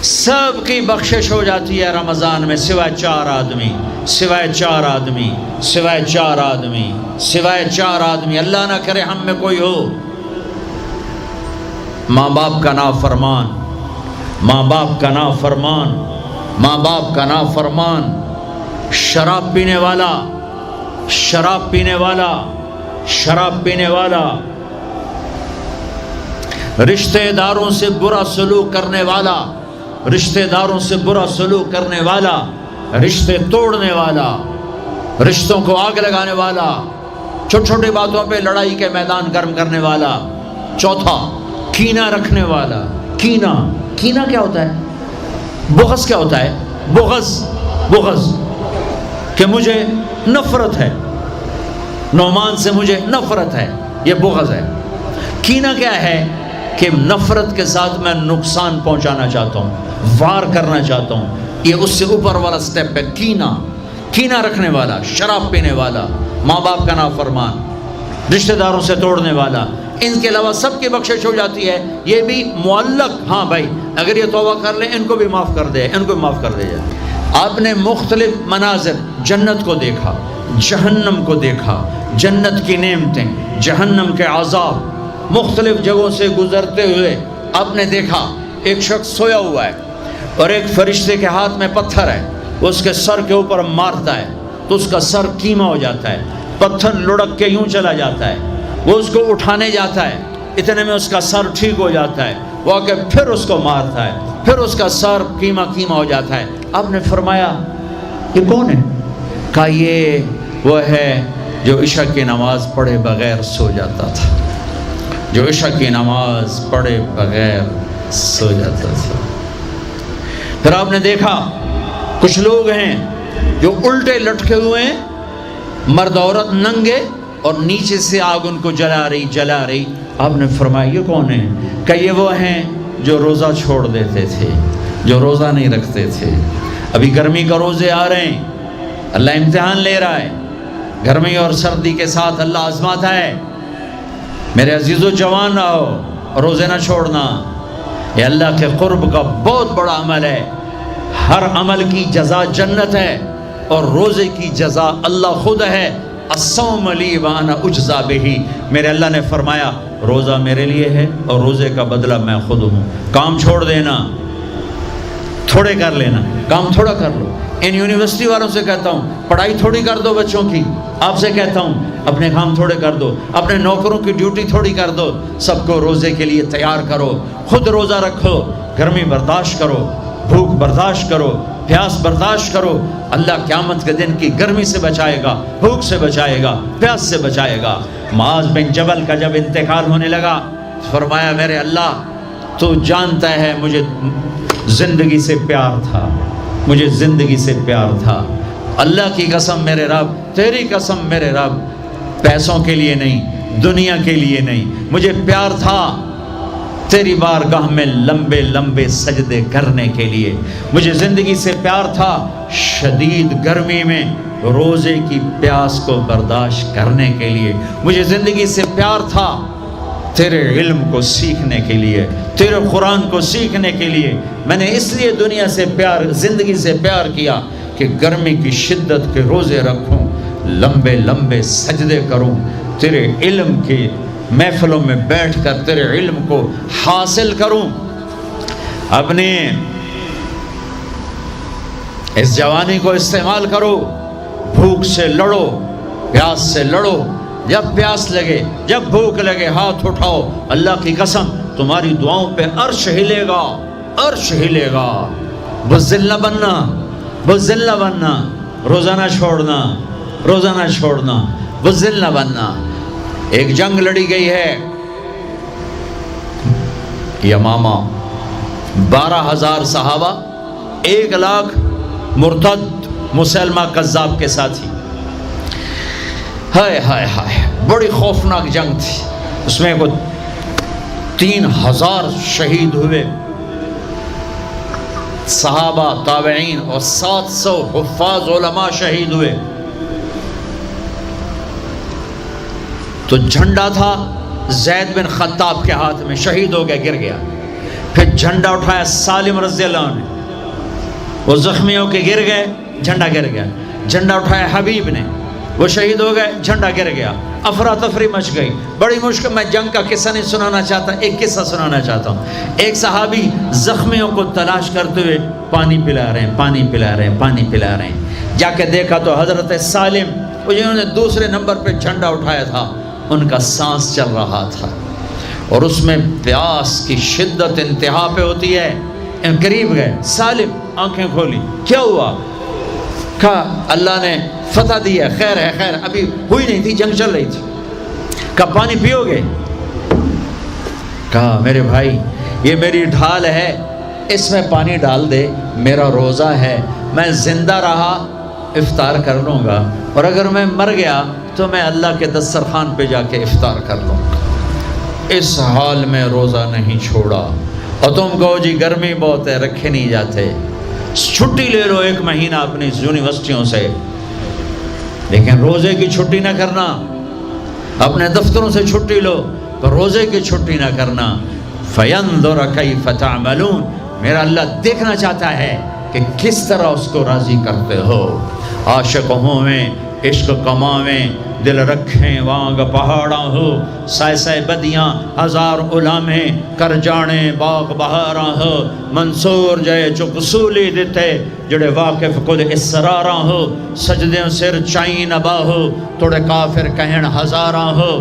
سب کی بخشش ہو جاتی ہے رمضان میں سوائے چار آدمی، سوائے چار آدمی، سوائے چار آدمی، سوائے چار آدمی، اللہ نہ کرے ہم میں کوئی ہو۔ ماں باپ کا نافرمان، ماں باپ کا نافرمان، ماں باپ کا نافرمان، شراب پینے والا، شراب پینے والا، شراب پینے والا، رشتہ داروں سے برا سلوک کرنے والا، رشتہ داروں سے برا سلوک کرنے والا، رشتے توڑنے والا، رشتوں کو آگ لگانے والا، چھوٹی چھوٹی باتوں پہ لڑائی کے میدان گرم کرنے والا۔ چوتھا، کینہ رکھنے والا۔ کینہ، کینہ کیا ہوتا ہے؟ بغض کیا ہوتا ہے؟ بغض، بغض کہ مجھے نفرت ہے، نعمان سے مجھے نفرت ہے، یہ بغض ہے۔ کینہ کیا ہے؟ کہ نفرت کے ساتھ میں نقصان پہنچانا چاہتا ہوں، وار کرنا چاہتا ہوں، یہ اس سے اوپر والا سٹیپ ہے۔ کینہ، کینہ رکھنے والا، شراب پینے والا، ماں باپ کا نافرمان، رشتہ داروں سے توڑنے والا۔ ان کے علاوہ سب کی بخشش ہو جاتی ہے، یہ بھی معلق، ہاں بھائی اگر یہ توبہ کر لیں ان کو بھی معاف کر دے، ان کو بھی معاف کر دے جائے۔ آپ نے مختلف مناظر، جنت کو دیکھا، جہنم کو دیکھا، جنت کی نعمتیں، جہنم کے عذاب، مختلف جگہوں سے گزرتے ہوئے آپ نے دیکھا ایک شخص سویا ہوا ہے اور ایک فرشتے کے ہاتھ میں پتھر ہے، وہ اس کے سر کے اوپر مارتا ہے تو اس کا سر کیما ہو جاتا ہے، پتھر لڑک کے یوں چلا جاتا ہے، وہ اس کو اٹھانے جاتا ہے، اتنے میں اس کا سر ٹھیک ہو جاتا ہے، وہ آ کے پھر اس کو مارتا ہے، پھر اس کا سر کیما کیما ہو جاتا ہے۔ آپ نے فرمایا یہ کون ہے؟ کہا یہ وہ ہے جو عشاء کی نماز پڑھے بغیر سو جاتا تھا، جو عشاء کی نماز پڑھے بغیر سو جاتا تھا۔ پھر آپ نے دیکھا کچھ لوگ ہیں جو الٹے لٹکے ہوئے ہیں، مرد عورت ننگے، اور نیچے سے آگ ان کو جلا رہی جلا رہی۔ آپ نے فرمایا یہ کون ہے؟ کہ یہ وہ ہیں جو روزہ چھوڑ دیتے تھے، جو روزہ نہیں رکھتے تھے۔ ابھی گرمی کا روزے آ رہے ہیں، اللہ امتحان لے رہا ہے، گرمی اور سردی کے ساتھ اللہ آزماتا ہے۔ میرے عزیزو جوان رہو، روزے نہ چھوڑنا، یہ اللہ کے قرب کا بہت بڑا عمل ہے۔ ہر عمل کی جزا جنت ہے اور روزے کی جزا اللہ خود ہے۔ الصوم لی وانا اجزا بہ، میرے اللہ نے فرمایا روزہ میرے لیے ہے اور روزے کا بدلہ میں خود ہوں۔ کام چھوڑ دینا، تھوڑے کر لینا، کام تھوڑا کر لو۔ ان یونیورسٹی والوں سے کہتا ہوں پڑھائی تھوڑی کر دو بچوں کی، آپ سے کہتا ہوں اپنے کام تھوڑے کر دو، اپنے نوکروں کی ڈیوٹی تھوڑی کر دو، سب کو روزے کے لیے تیار کرو، خود روزہ رکھو، گرمی برداشت کرو، بھوک برداشت کرو، پیاس برداشت کرو۔ اللہ قیامت کے دن کی گرمی سے بچائے گا، بھوک سے بچائے گا، پیاس سے بچائے گا۔ معاذ بن جبل کا جب انتقال ہونے لگا، فرمایا میرے اللہ تو جانتا ہے مجھے زندگی سے پیار تھا، مجھے زندگی سے پیار تھا، اللہ کی قسم میرے رب، تیری قسم میرے رب، پیسوں کے لیے نہیں، دنیا کے لیے نہیں، مجھے پیار تھا تیری بارگاہ میں لمبے لمبے سجدے کرنے کے لیے، مجھے زندگی سے پیار تھا شدید گرمی میں روزے کی پیاس کو برداشت کرنے کے لیے، مجھے زندگی سے پیار تھا تیرے علم کو سیکھنے کے لیے، تیرے قرآن کو سیکھنے کے لیے۔ میں نے اس لیے دنیا سے پیار، زندگی سے پیار کیا کہ گرمی کی شدت کے روزے رکھوں، لمبے لمبے سجدے کروں، تیرے علم کی محفلوں میں بیٹھ کر تیرے علم کو حاصل کروں۔ اپنے اس جوانی کو استعمال کرو، بھوک سے لڑو، پیاس سے لڑو، جب پیاس لگے، جب بھوک لگے ہاتھ اٹھاؤ، اللہ کی قسم تمہاری دعاؤں پہ عرش ہلے گا، عرش ہلے گا۔ بزدل نہ بننا، بزدل نہ بننا، روزہ نہ چھوڑنا، روزہ نہ چھوڑنا، بزدل نہ بننا۔ ایک جنگ لڑی گئی ہے یمامہ، 12,000 صحابہ، 1,00,000 مرتد مسلمہ کذاب کے ساتھی۔ ہائے ہائے ہائے، بڑی خوفناک جنگ تھی، اس میں کو 3,000 شہید ہوئے، صحابہ، تابعین اور 700 حفاظ علماء شہید ہوئے۔ تو جھنڈا تھا زید بن خطاب کے ہاتھ میں، شہید ہو گیا، گر گیا۔ پھر جھنڈا اٹھایا سالم رضی اللہ عنہ نے، وہ زخمی ہو کے گر گئے، جھنڈا گر گیا، جھنڈا اٹھایا حبیب نے، وہ شہید ہو گئے، جھنڈا گر گیا، افراتفری مچ گئی، بڑی مشکل۔ میں جنگ کا قصہ نہیں سنانا چاہتا، ایک قصہ سنانا چاہتا ہوں۔ ایک صحابی زخمیوں کو تلاش کرتے ہوئے پانی پلا رہے ہیں، پانی پلا رہے ہیں، پانی پلا رہے ہیں، جا کے دیکھا تو حضرت سالم، وہ جنہوں نے دوسرے نمبر پہ جھنڈا اٹھایا تھا، ان کا سانس چل رہا تھا، اور اس میں پیاس کی شدت انتہا پہ ہوتی ہے۔ قریب گئے، سالم آنکھیں کھولی، کیا ہوا؟ کہا اللہ نے فتح دی ہے، خیر ہے، خیر، ابھی ہوئی نہیں تھی، جنگ چل رہی تھی۔ کہا پانی پیو گے؟ کہا میرے بھائی یہ میری ڈھال ہے، اس میں پانی ڈال دے، میرا روزہ ہے، میں زندہ رہا افطار کر لوں گا، اور اگر میں مر گیا تو میں اللہ کے دسترخوان پہ جا کے افطار کر لوں گا۔ اس حال میں روزہ نہیں چھوڑا، اور تم کہو جی گرمی بہت ہے، رکھے نہیں جاتے، چھٹی لے لو 1 مہینہ اپنی یونیورسٹیوں سے، لیکن روزے کی چھٹی نہ کرنا، اپنے دفتروں سے چھٹی لو تو روزے کی چھٹی نہ کرنا۔ فَيَنْظُرَ كَيْفَ تَعْمَلُونَ، میرا اللہ دیکھنا چاہتا ہے کہ کس طرح اس کو راضی کرتے ہو۔ عاشق ہوویں عشق کماویں، دل رکھیں وانگ پہاڑاں ہو، سائے سائے بدیاں ہزار غلامیں، کر جانے باغ بہاراں ہو، منصور جائے چک سولی دیتے، جڑے واقف کل اسراراں ہو، سجدیں سر چائیں نبا ہو، توڑے کافر کہن ہزاراں ہو،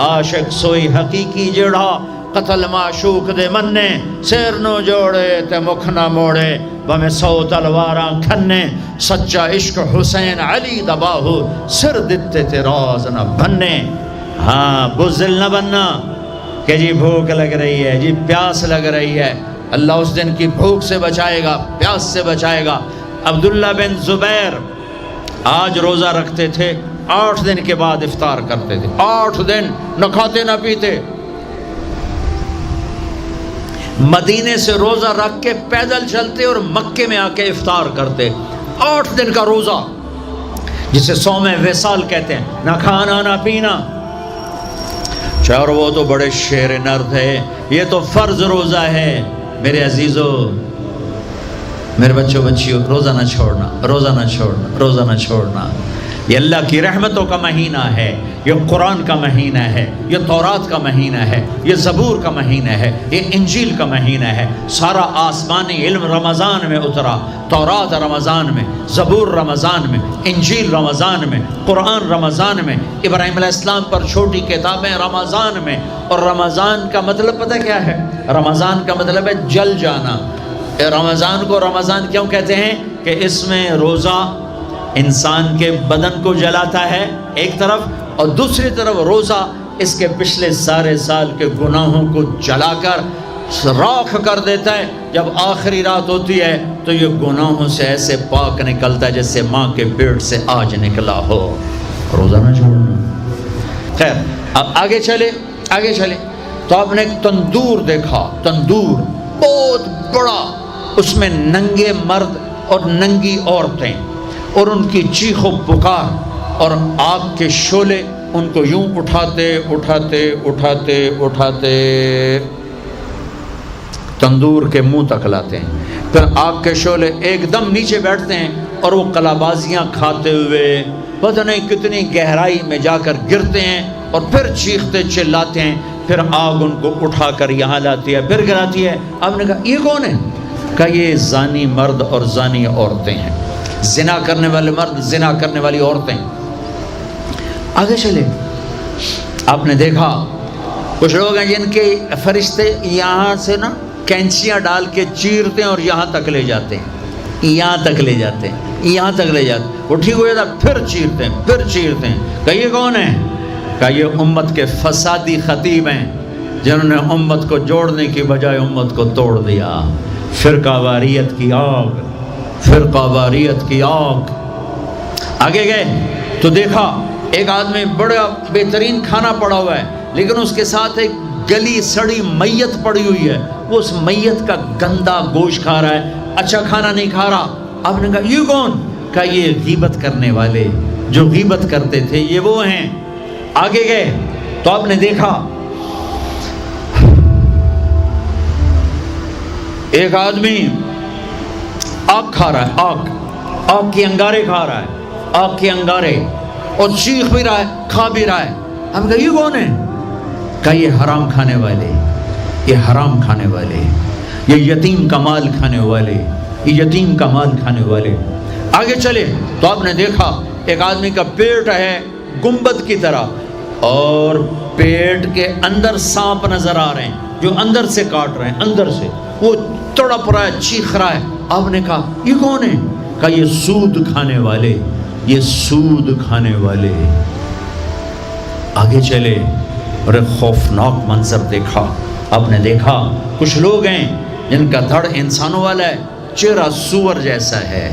عاشق سوئی حقیقی جڑا، قتل معشوق دے مننے، سیر نو جوڑے تے مکھ نہ موڑے، بمیں 100 تلواراں کھنے، سچا عشق حسین علی دباہو، سر دیتے تے راز نہ بننے۔ ہاں بزدل نہ بننا کہ جی بھوک لگ رہی ہے، جی پیاس لگ رہی ہے، اللہ اس دن کی بھوک سے بچائے گا، پیاس سے بچائے گا۔ عبداللہ بن زبیر آج روزہ رکھتے تھے، 8 دن کے بعد افطار کرتے تھے، 8 دن نہ کھاتے نہ پیتے، مدینے سے روزہ رکھ کے پیدل چلتے اور مکے میں آ کے افطار کرتے، 8 دن کا روزہ جسے صوم وصال کہتے ہیں، نہ کھانا نہ پینا۔ چار وہ تو بڑے شیر نر تھے، یہ تو فرض روزہ ہے۔ میرے عزیزو، میرے بچوں بچیوں، روزہ نہ چھوڑنا، روزہ نہ چھوڑنا، روزہ نہ چھوڑنا۔ یہ اللہ کی رحمتوں کا مہینہ ہے، یہ قرآن کا مہینہ ہے، یہ تورات کا مہینہ ہے، یہ زبور کا مہینہ ہے، یہ انجیل کا مہینہ ہے۔ سارا آسمانی علم رمضان میں اترا، تورات رمضان میں، زبور رمضان میں، انجیل رمضان میں، قرآن رمضان میں، ابراہیم علیہ السلام پر چھوٹی کتابیں رمضان میں۔ اور رمضان کا مطلب پتہ کیا ہے؟ رمضان کا مطلب ہے جل جانا۔ رمضان کو رمضان کیوں کہتے ہیں؟ کہ اس میں روزہ انسان کے بدن کو جلاتا ہے ایک طرف، اور دوسری طرف روزہ اس کے پچھلے سارے سال کے گناہوں کو جلا کر راکھ کر دیتا ہے۔ جب آخری رات ہوتی ہے تو یہ گناہوں سے ایسے پاک نکلتا ہے جیسے ماں کے پیٹ سے آج نکلا ہو۔ روزہ نہ چھوڑنا۔ خیر، اب آگے چلے تو آپ نے ایک تندور دیکھا، تندور بہت بڑا، اس میں ننگے مرد اور ننگی عورتیں، اور ان کی چیخ و پکار، اور آگ کے شعلے ان کو یوں اٹھاتے اٹھاتے اٹھاتے اٹھاتے تندور کے منہ تک لاتے ہیں۔ پھر آگ کے شعلے ایک دم نیچے بیٹھتے ہیں، اور وہ کلابازیاں کھاتے ہوئے پتہ نہیں کتنی گہرائی میں جا کر گرتے ہیں، اور پھر چیختے چلاتے ہیں۔ پھر آگ ان کو اٹھا کر یہاں لاتی ہے، پھر گراتی ہے۔ آپ نے کہا یہ کون ہے؟ کہا یہ زانی مرد اور زانی عورتیں ہیں، زنا کرنے والے مرد، زنا کرنے والی عورتیں۔ آگے چلے، آپ نے دیکھا کچھ لوگ ہیں جن کے فرشتے یہاں سے نا کینچیاں ڈال کے چیرتے ہیں اور یہاں تک لے جاتے ہیں، یہاں تک لے جاتے ہیں، یہاں تک لے جاتے ہیں، وہ ٹھیک ہو جاتا پھر چیرتے ہیں، پھر چیرتے ہیں۔ کہ یہ کون ہے؟ کہ یہ امت کے فسادی خطیب ہیں، جنہوں نے امت کو جوڑنے کی بجائے امت کو توڑ دیا۔ فرقہ واریت کی آگ، فرقہ واریت کی آگ۔ آگے گئے تو دیکھا ایک آدمی بڑا بہترین کھانا پڑا ہوا ہے، لیکن اس کے ساتھ ایک گلی سڑی میت پڑی ہوئی ہے، وہ اس میت کا گندا گوشت کھا رہا ہے، اچھا کھانا نہیں کھا رہا۔ آپ نے کہا یہ کون؟ کہا یہ غیبت کرنے والے، جو غیبت کرتے تھے یہ وہ ہیں۔ آگے گئے تو آپ نے دیکھا ایک آدمی آگ کھا رہا ہے، آگ کے انگارے کھا رہا ہے، آگ کے انگارے، اور چیخ بھی رہا ہے، کھا بھی رہا ہے. ہم کہا یہ کون ہے؟ کہا یہ حرام کھانے والے، یہ حرام کھانے والے، یہ یتیم کا مال کھانے والے، یہ یتیم کا مال کھانے والے. آگے چلے تو آپ نے دیکھا ایک آدمی کا پیٹ ہے گنبد کی طرح، اور پیٹ کے اندر سانپ نظر آ رہے ہیں جو اندر سے کاٹ رہے ہیں، اندر سے وہ تڑپ رہا ہے، چیخ رہا ہے. آپ نے کہا یہ کون ہے؟ کہا یہ سود کھانے والے، یہ سود کھانے والے. آگے چلے اور ایک خوفناک منظر دیکھا. آپ نے دیکھا کچھ لوگ ہیں جن کا دھڑ انسانوں والا ہے، چہرہ سور جیسا ہے.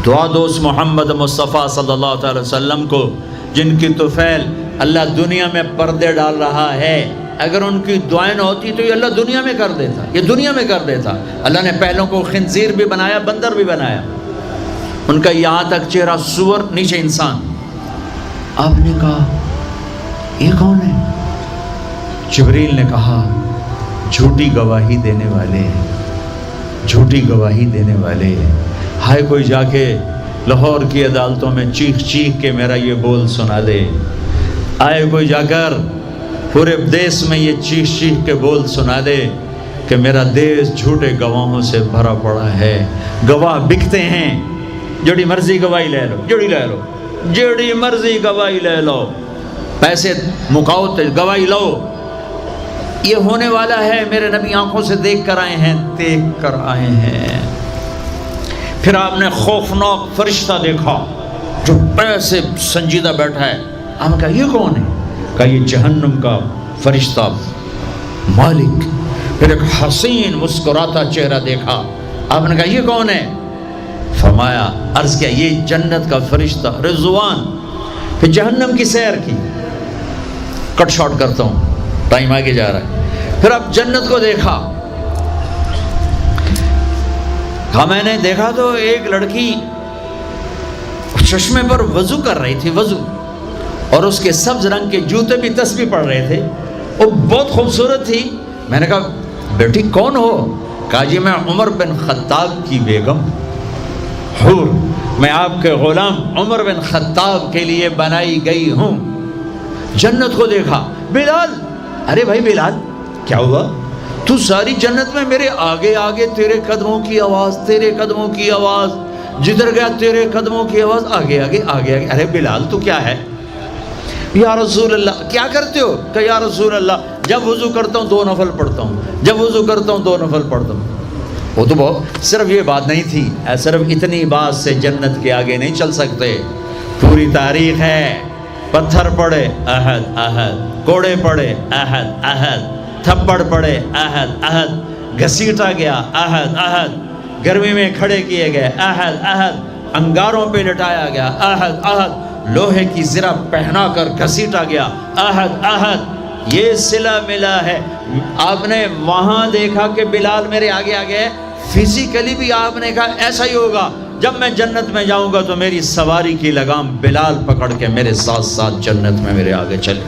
دعا دوست محمد مصطفیٰ صلی اللہ تعالی وسلم کو، جن کی طفیل اللہ دنیا میں پردے ڈال رہا ہے، اگر ان کی دعائیں نہ ہوتی تو یہ اللہ دنیا میں کر دیتا، یہ دنیا میں کر دیتا. اللہ نے پہلوں کو خنزیر بھی بنایا، بندر بھی بنایا، ان کا یہاں تک چہرہ سور، نیچے انسان. آپ نے کہا یہ کون ہے؟ جبریل نے کہا جھوٹی گواہی دینے والے، جھوٹی گواہی دینے والے. ہائے کوئی جا کے لاہور کی عدالتوں میں چیخ چیخ کے میرا یہ بول سنا دے. آئے کوئی جا کر پورے دیس میں یہ چیخ چیخ کے بول سنا دے کہ میرا دیس جھوٹے گواہوں سے بھرا پڑا ہے. گواہ بکتے ہیں، جڑی مرضی گواہی لے لو، جڑی مرضی گواہی لے لو، پیسے مکاؤ تو گواہی لو. یہ ہونے والا ہے، میرے نبی آنکھوں سے دیکھ کر آئے ہیں، دیکھ کر آئے ہیں. پھر آپ نے خوفناک فرشتہ دیکھا جو ایسے سنجیدہ بیٹھا ہے. ہم کہا یہ کون ہے؟ کہا یہ جہنم کا فرشتہ مالک. پھر ایک حسین مسکراتا چہرہ دیکھا. آپ نے کہا یہ کون ہے؟ فرمایا، عرض کیا یہ جنت کا فرشتہ رضوان. پھر جہنم کی سیر کی. کٹ شارٹ کرتا ہوں، ٹائم آگے جا رہا ہے. پھر آپ جنت کو دیکھا. کہا میں نے دیکھا تو ایک لڑکی چشمے پر وضو کر رہی تھی، وضو، اور اس کے سبز رنگ کے جوتے بھی تسبیح پڑھ رہے تھے، وہ بہت خوبصورت تھی. میں نے کہا بیٹی کون ہو؟ کہا جی میں عمر بن خطاب کی بیگم حور، میں آپ کے غلام عمر بن خطاب کے لیے بنائی گئی ہوں. جنت کو دیکھا. بلال، ارے بھائی بلال کیا ہوا؟ تو ساری جنت میں میرے آگے آگے، تیرے قدموں کی آواز، تیرے قدموں کی آواز، جدھر گیا تیرے قدموں کی آواز، آگے آگے آگے آگے. ارے بلال تو کیا ہے؟ یا رسول اللہ کیا کرتے ہو؟ کہ یا رسول اللہ جب وضو کرتا ہوں 2 نفل پڑھتا ہوں، جب وضو کرتا ہوں 2 نفل پڑھتا ہوں. وہ تو بہت، صرف یہ بات نہیں تھی، صرف اتنی بات سے جنت کے آگے نہیں چل سکتے. پوری تاریخ ہے. پتھر پڑے احد احد، کوڑے پڑے احد احد، تھپڑ پڑے احد احد، گھسیٹا گیا احد احد، گرمی میں کھڑے کیے گئے احد احد، انگاروں پہ لٹایا گیا احد احد، لوہے کی زرہ پہنا کر گھسیٹا گیا احد احد. یہ صلہ ملا ہے. آپ نے وہاں دیکھا کہ بلال میرے آگے آگے ہے، فزیکلی بھی آپ نے کہا ایسا ہی ہوگا. جب میں جنت میں جاؤں گا تو میری سواری کی لگام بلال پکڑ کے میرے ساتھ ساتھ جنت میں میرے آگے چلے.